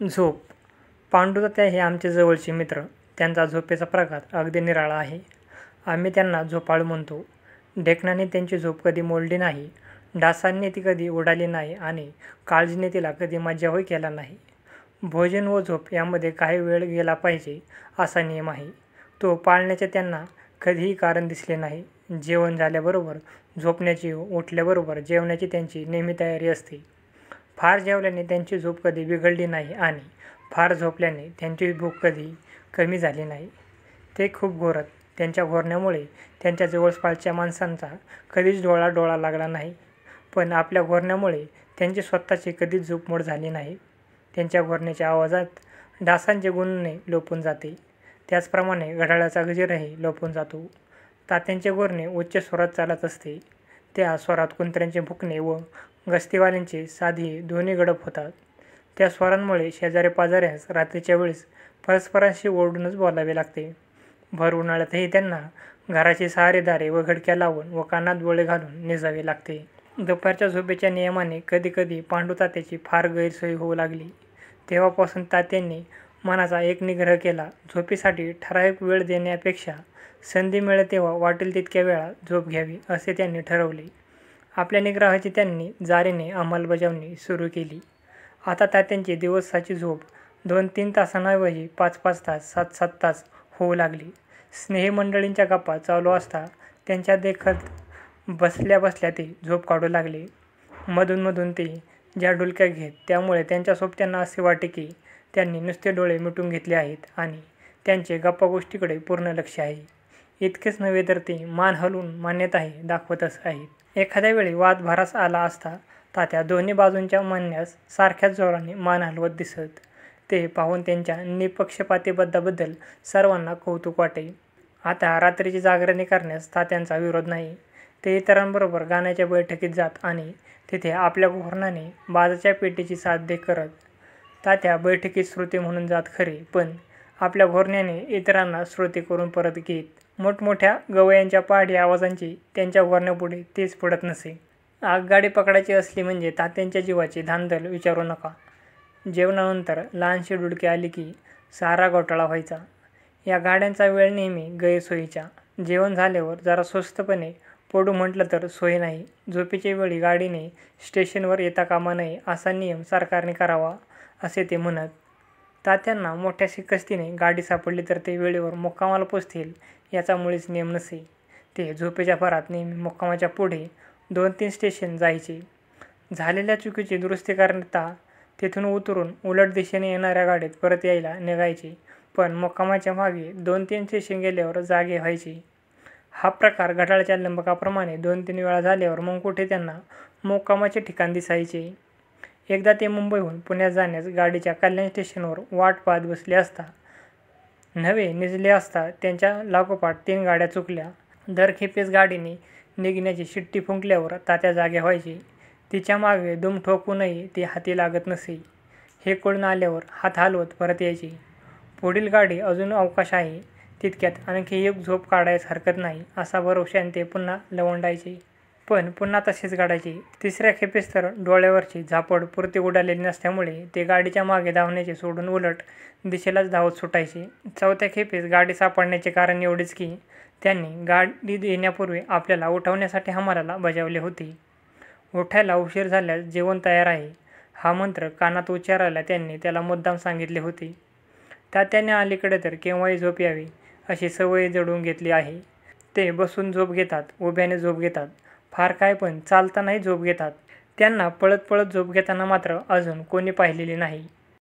झोप. पांडुतात्या हे आमचे जवळचे मित्र. त्यांचा झोपेचा प्रकार अगदी निराळा आहे. आम्ही त्यांना झोपाळू म्हणतो. ढेकणाने त्यांची झोप कधी मोडली नाही, डासांनी ती कधी उडाली नाही आणि काळजीने तिला कधी मज्जावही केला नाही. भोजन व झोप यामध्ये काही वेळ गेला पाहिजे असा नियम आहे. तो पाळण्याचे त्यांना कधीही कारण दिसले नाही. जेवण झाल्याबरोबर झोपण्याची व उठल्याबरोबर जेवण्याची त्यांची नेहमी तयारी असते. फार जेवल्याने त्यांची झोप कधी बिघडली नाही आणि फार झोपल्याने त्यांची भूक कधी कमी झाली नाही. ते खूप घोरत. त्यांच्या घोरण्यामुळे त्यांच्या जवळपासच्या माणसांचा कधीच डोळा लागला नाही. पण आपल्या घोरण्यामुळे त्यांची स्वतःची कधीच झोपमोड झाली नाही. त्यांच्या घोरण्याच्या आवाजात डासांचे गुणणे लपून जाते. त्याचप्रमाणे घड्याळाचा गजरही लपून जातो. तात्यांचे घोरणे उच्च स्वरात चालत असते. त्या स्वरात कुत्र्यांचे भुंकणे व गस्तीवाल्यांचे साधिये दोन्ही गडप होतात. त्या स्वरांमुळे शेजाऱ्या-पाजाऱ्यास रात्रीच्या वेळेस परस्परांशी ओरडूनच बोलावे लागते. भर उन्हाळ्यातही त्यांना घराची सारी दारे व खिडक्या लावून व कानात बोळे घालून निजावे लागते. दुपारच्या झोपेच्या नियमाने कधी पांडुतात्याची फार गैरसोय होऊ लागली. तेव्हापासून तात्यांनी मनाचा एक निग्रह केला. झोपेसाठी ठराविक वेळ देण्यापेक्षा संधी मिळेल तेव्हा वाटेल तितक्या वेळा झोप घ्यावी असे त्यांनी ठरवले. आपल्या निग्रहाची त्यांनी जारीने अंमलबजावणी सुरू केली. आता तात्यांची दिवसाची झोप 2-3 तासांऐवजी 5-5 तास, 7-7 तास होऊ लागली. स्नेहीमंडळींच्या गप्पा चालू असता त्यांच्या देखत बसल्या ते झोप काढू लागले. मधून ते ज्या डुलक्या घेत त्यामुळे त्यांच्या सोबत्यांना असे वाटे की त्यांनी नुसते डोळे मिटून घेतले आहेत आणि त्यांचे गप्पागोष्टीकडे पूर्ण लक्ष आहे. इतकेच नव्हे तर ते मान हलवून मान्यताही दाखवतच आहेत. एखाद्या वेळी वाद भरास आला असता तात्या दोन्ही बाजूंच्या म्हणण्यास सारख्याच जोराने मान हलवत दिसत. ते पाहून त्यांच्या निपक्षपातीपणाबद्दल सर्वांना कौतुक वाटे. आता रात्रीची जागरणे करण्यास तात्यांचा विरोध नाही. ते इतरांबरोबर गाण्याच्या बैठकीत जात आणि तिथे आपल्या घोरणाने बाजाच्या पेटीची साथ करत. तात्या बैठकीत श्रोते म्हणून जात खरे, पण आपल्या घोरण्याने इतरांना श्रोते करून परत घेत. मोठमोठ्या गवयांच्या पहाडी आवाजांची त्यांच्या घोरण्यापुढे तेच पडत नसे. आगगाडी पकडायची असली म्हणजे तात्यांच्या जीवाची धांदल विचारू नका. जेवणानंतर लहानशी डुलकी आली की सारा घोटाळा व्हायचा. या गाड्यांचा वेळ नेहमी गैरसोयीचा. जेवण झाल्यावर जरा स्वस्तपणे पडू म्हटलं तर सोय नाही. झोपेच्या वेळी गाडीने स्टेशनवर येता कामा नये असा नियम सरकारने करावा असे ते म्हणत. तात्यांना मोठ्या शिकस्तीने गाडी सापडली तर ते वेळेवर मुक्कामाला पोचतील याचा मुळीच नियम नसे. ते झोपेच्या भरात नेहमी मुक्कामाच्या पुढे 2-3 स्टेशन जायचे. झालेल्या चुकीची दुरुस्ती करता तेथून उतरून उलट दिशेने येणाऱ्या गाडीत परत यायला निघायचे, पण मुक्कामाच्या मागे 2-3 स्टेशन गेल्यावर जागे व्हायचे. हा प्रकार घड्याळाच्या लंबकाप्रमाणे 2-3 वेळा झाल्यावर मग कुठे त्यांना मुक्कामाचे ठिकाण दिसायचे. एकदा ते मुंबईहून पुण्यात जाण्यास गाडीच्या कल्याण स्टेशनवर वाट पाहत बसले असता नवे निजले असता त्यांच्या लागोपाठ 3 गाड्या चुकल्या. दरखेपेस गाडीने निघण्याची शिट्टी फुंकल्यावर तात्या जागे व्हायचे. तिच्या मागे दुम ठोकूनही ती हाती लागत नसे हे कळून आल्यावर हात हलवत परत यायचे. पुढील गाडी अजून अवकाश आहे, तितक्यात आणखी एक झोप काढायस हरकत नाही असा भरवशाने ते पुन्हा लवंडायचे. पण पुन्हा तसेच घडायचे. 3ऱ्या खेपेस तर डोळ्यावरची झापड पुरती उडालेली नसल्यामुळे ते गाडीच्या मागे धावण्याचे सोडून उलट दिशेलाच धावत सुटायचे. 4थ्या खेपेस गाडी सापडण्याचे कारण एवढेच की त्यांनी गाडी येण्यापूर्वी आपल्याला उठवण्यासाठी हमालाला बजावले होते. उठायला उशीर झाल्यास जेवण तयार आहे हा मंत्र कानात उच्चारायला त्यांनी त्याला मुद्दाम सांगितले होते. तात्याने अलीकडे तर केव्हाही झोप यावी अशी सवय जडवून घेतली आहे. ते बसून झोप घेतात, उभ्याने झोप घेतात, फार काय पण चालतानाही झोप घेतात. त्यांना पळत झोप घेताना मात्र अजून कोणी पाहिलेले नाही.